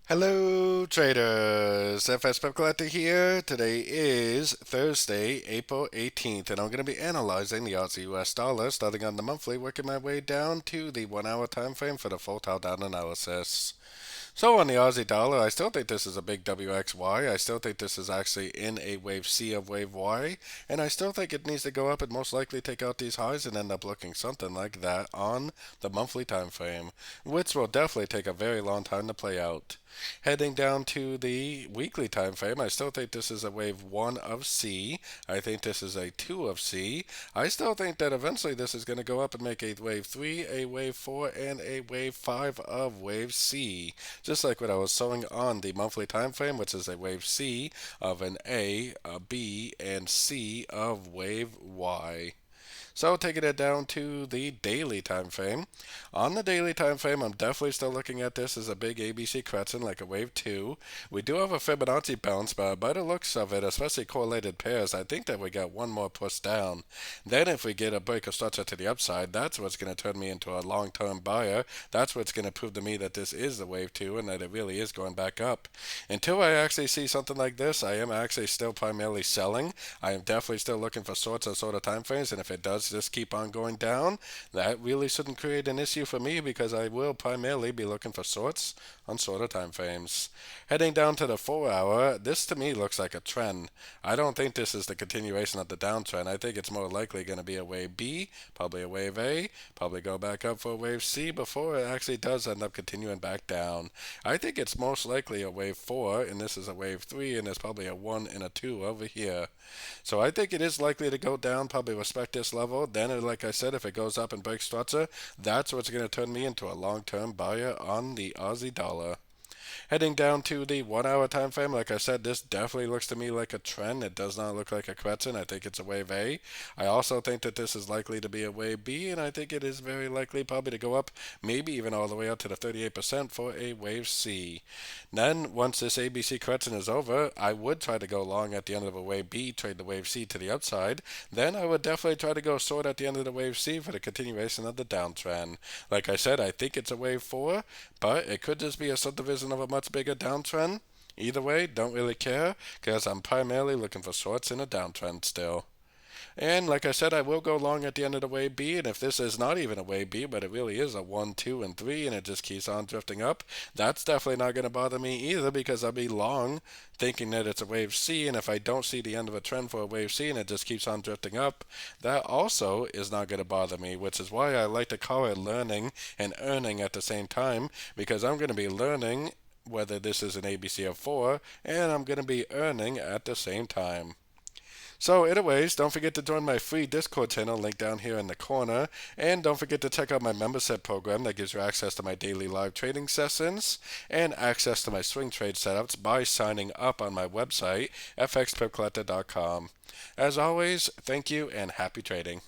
Hello traders, FX Pip Collector here. Today is Thursday, April 18th, and I'm going to be analyzing the Aussie US dollar starting on the monthly, working my way down to the 1 hour time frame for the full down analysis. So on the Aussie dollar, I still think this is a big WXY. I still think this is actually in a wave C of wave Y, and I still think it needs to go up and most likely take out these highs and end up looking something like that on the monthly time frame, which will definitely take a very long time to play out. Heading down to the weekly time frame, I still think this is a wave 1 of C. I think this is a 2 of C. I still think that eventually this is going to go up and make a wave 3, a wave 4, and a wave 5 of wave C. Just like what I was showing on the monthly time frame, which is a wave C of an A, a B, and C of wave Y. So taking it down to the daily time frame. On the daily time frame, I'm definitely still looking at this as a big ABC crescent, like a wave 2. We do have a Fibonacci bounce, but by the looks of it, especially correlated pairs, I think that we got one more push down. Then if we get a break of structure to the upside, that's what's going to turn me into a long-term buyer. That's what's going to prove to me that this is the wave 2 and that it really is going back up. Until I actually see something like this, I am actually still primarily selling. I am definitely still looking for shorts and sort of time frames, and if it does just keep on going down, that really shouldn't create an issue for me because I will primarily be looking for shorts on shorter time frames. Heading down to the 4 hour, this to me looks like a trend. I don't think this is the continuation of the downtrend. I think it's more likely going to be a wave B, probably a wave A, probably go back up for a wave C before it actually does end up continuing back down. I think it's most likely a wave 4, and this is a wave 3, and there's probably a 1 and a 2 over here. So I think it is likely to go down, probably respect this level. Then, like I said, if it goes up and breaks structure, that's what's going to turn me into a long-term buyer on the Aussie dollar. Heading down to the 1 hour time frame, like I said, this definitely looks to me like a trend. It does not look like a crescent. I think it's a wave A. I also think that this is likely to be a wave B, and I think it is very likely probably to go up, maybe even all the way up to the 38% for a wave C. Then, once this ABC crescent is over, I would try to go long at the end of a wave B, trade the wave C to the upside. Then I would definitely try to go short at the end of the wave C for the continuation of the downtrend. Like I said, I think it's a wave 4, but it could just be a subdivision of a much bigger downtrend. Either way, don't really care, because I'm primarily looking for shorts in a downtrend still. And like I said, I will go long at the end of the wave B, and if this is not even a wave B, but it really is a 1, 2, and 3, and it just keeps on drifting up, that's definitely not going to bother me either, because I'll be long thinking that it's a wave C, and if I don't see the end of a trend for a wave C and it just keeps on drifting up, that also is not going to bother me, which is why I like to call it learning and earning at the same time, because I'm going to be learning whether this is an ABC of 4, and I'm going to be earning at the same time. So, anyways, don't forget to join my free Discord channel, link down here in the corner. And don't forget to check out my membership program that gives you access to my daily live trading sessions and access to my swing trade setups by signing up on my website, fxpipcollector.com. As always, thank you and happy trading.